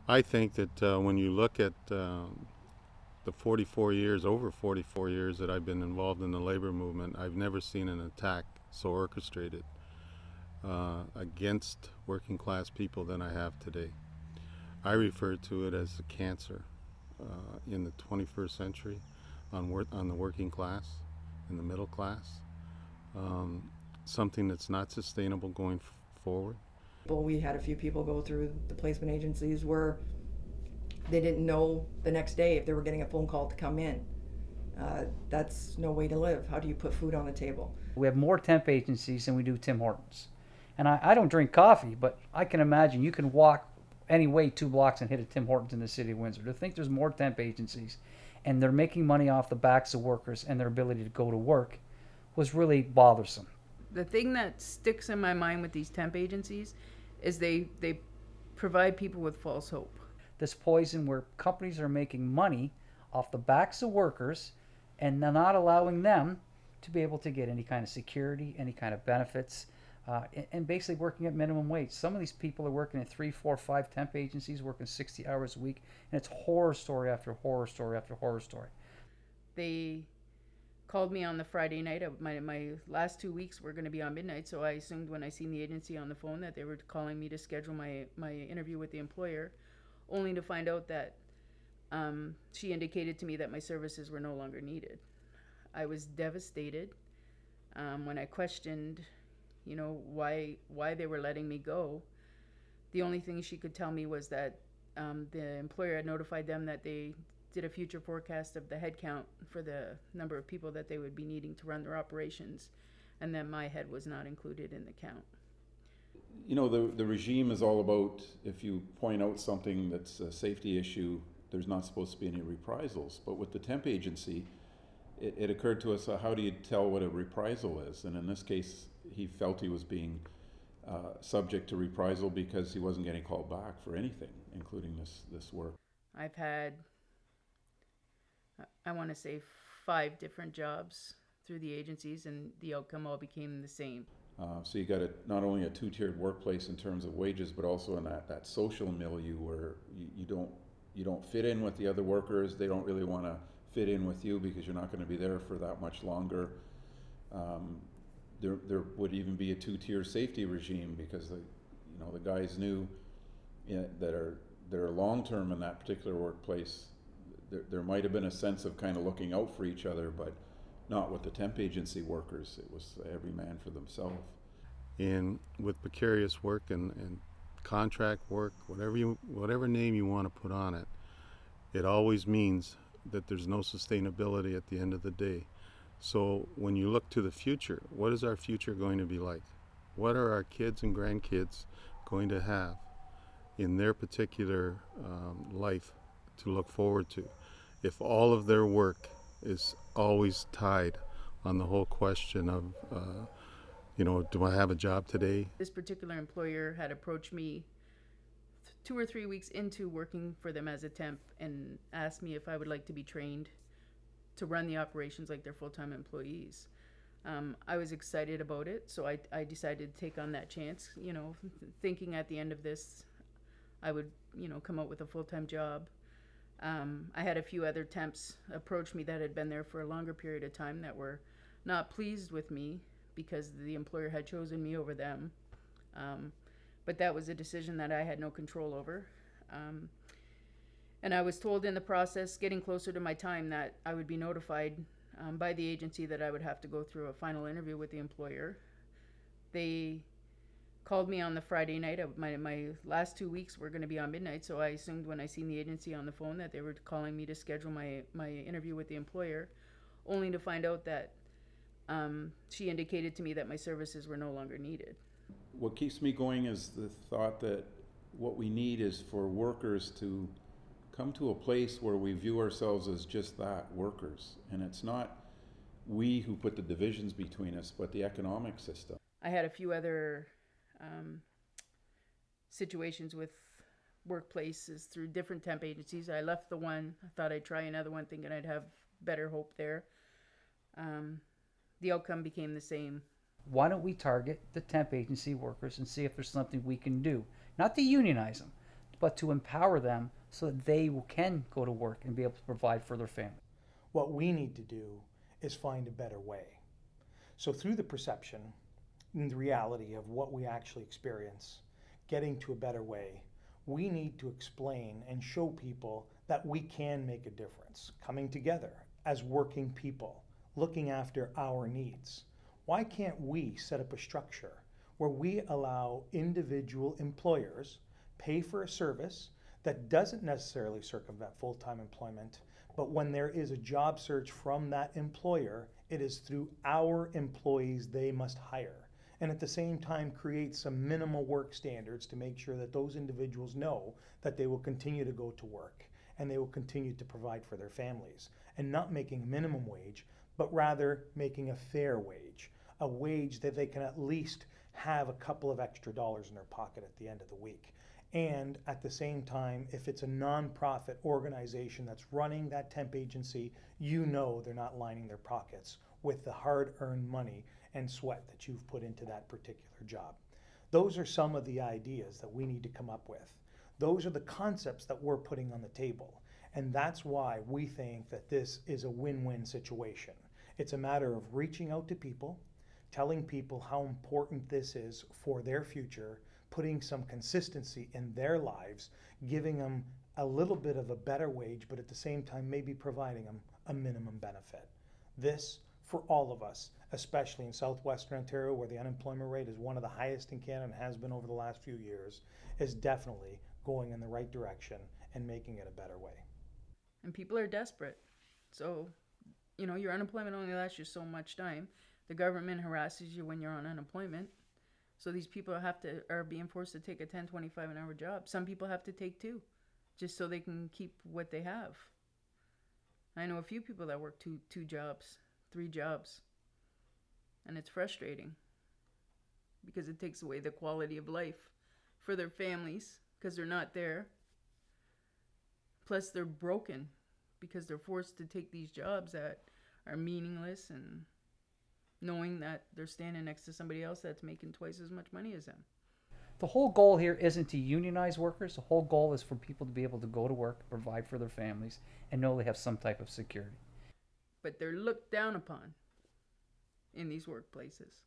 I think that when you look at the 44 years, over 44 years that I've been involved in the labor movement, I've never seen an attack so orchestrated against working class people than I have today. I refer to it as the cancer in the 21st century on the working class and the middle class. Um, Something that's not sustainable going forward. We had a few people go through the placement agencies where they didn't know the next day if they were getting a phone call to come in. That's no way to live. How do you put food on the table? We have more temp agencies than we do Tim Hortons. And I don't drink coffee, but I can imagine you can walk any way 2 blocks and hit a Tim Hortons in the city of Windsor. To think there's more temp agencies and they're making money off the backs of workers and their ability to go to work was really bothersome. The thing that sticks in my mind with these temp agencies is they provide people with false hope. This poison where companies are making money off the backs of workers and not allowing them to be able to get any kind of security, any kind of benefits, and basically working at minimum wage. Some of these people are working at 3, 4, 5 temp agencies, working 60 hours a week, and it's horror story after horror story after horror story. They called me on the Friday night. My last 2 weeks were going to be on midnight, so I assumed when I seen the agency on the phone that they were calling me to schedule my interview with the employer, only to find out that she indicated to me that my services were no longer needed. I was devastated when I questioned, why they were letting me go. The only thing she could tell me was that the employer had notified them that they did a future forecast of the headcount for the number of people that they would be needing to run their operations, and that my head was not included in the count. The regime is all about, if you point out something that's a safety issue, there's not supposed to be any reprisals. But with the temp agency, it occurred to us, how do you tell what a reprisal is? And in this case, he felt he was being subject to reprisal because he wasn't getting called back for anything, including this work. I've had, I want to say, 5 different jobs through the agencies, and the outcome all became the same. So you got not only a two-tiered workplace in terms of wages, but also in that social milieu where you don't fit in with the other workers. They don't really want to fit in with you because you're not going to be there for that much longer. There would even be a 2-tier safety regime because the guys knew that are long-term in that particular workplace. There might have been a sense of kind of looking out for each other, but not with the temp agency workers. It was every man for themselves. And with precarious work and contract work, whatever name you want to put on it, it always means that there's no sustainability at the end of the day. So when you look to the future, what is our future going to be like? What are our kids and grandkids going to have in their particular life to look forward to if all of their work is always tied on the whole question of, do I have a job today? This particular employer had approached me 2 or 3 weeks into working for them as a temp and asked me if I would like to be trained to run the operations like their full-time employees. I was excited about it, so I decided to take on that chance, thinking at the end of this I would, come out with a full-time job. I had a few other temps approach me that had been there for a longer period of time that were not pleased with me because the employer had chosen me over them. But that was a decision that I had no control over. And I was told in the process, getting closer to my time, that I would be notified by the agency that I would have to go through a final interview with the employer. They called me on the Friday night. My last 2 weeks were going to be on midnight, so I assumed when I seen the agency on the phone that they were calling me to schedule my interview with the employer, only to find out that she indicated to me that my services were no longer needed. What keeps me going is the thought that what we need is for workers to come to a place where we view ourselves as just that, workers. And it's not we who put the divisions between us, but the economic system. I had a few other situations with workplaces through different temp agencies. I left the one, I thought I'd try another one thinking I'd have better hope there. The outcome became the same. Why don't we target the temp agency workers and see if there's something we can do? Not to unionize them, but to empower them so that they can go to work and be able to provide for their family. What we need to do is find a better way. So through the perception and the reality of what we actually experience, getting to a better way, we need to explain and show people that we can make a difference, coming together as working people, looking after our needs. Why can't we set up a structure where we allow individual employers pay for a service that doesn't necessarily circumvent full-time employment, but when there is a job search from that employer, it is through our employees they must hire. And at the same time create some minimal work standards to make sure that those individuals know that they will continue to go to work and they will continue to provide for their families, and not making a minimum wage, but rather making a fair wage, a wage that they can at least have a couple of extra dollars in their pocket at the end of the week. And at the same time, if it's a nonprofit organization that's running that temp agency, you know they're not lining their pockets with the hard-earned money and sweat that you've put into that particular job. Those are some of the ideas that we need to come up with. Those are the concepts that we're putting on the table. And that's why we think that this is a win-win situation. It's a matter of reaching out to people, telling people how important this is for their future, putting some consistency in their lives, giving them a little bit of a better wage, but at the same time maybe providing them a minimum benefit. This, for all of us, especially in southwestern Ontario where the unemployment rate is one of the highest in Canada and has been over the last few years, is definitely going in the right direction and making it a better way. And people are desperate. So, your unemployment only lasts you so much time. The government harasses you when you're on unemployment. So these people are being forced to take a 10.25 an hour job. Some people have to take two, just so they can keep what they have. I know a few people that work two jobs, 3 jobs. And it's frustrating because it takes away the quality of life for their families because they're not there. Plus they're broken because they're forced to take these jobs that are meaningless, and knowing that they're standing next to somebody else that's making twice as much money as them. The whole goal here isn't to unionize workers. The whole goal is for people to be able to go to work, provide for their families, and know they have some type of security. But they're looked down upon in these workplaces.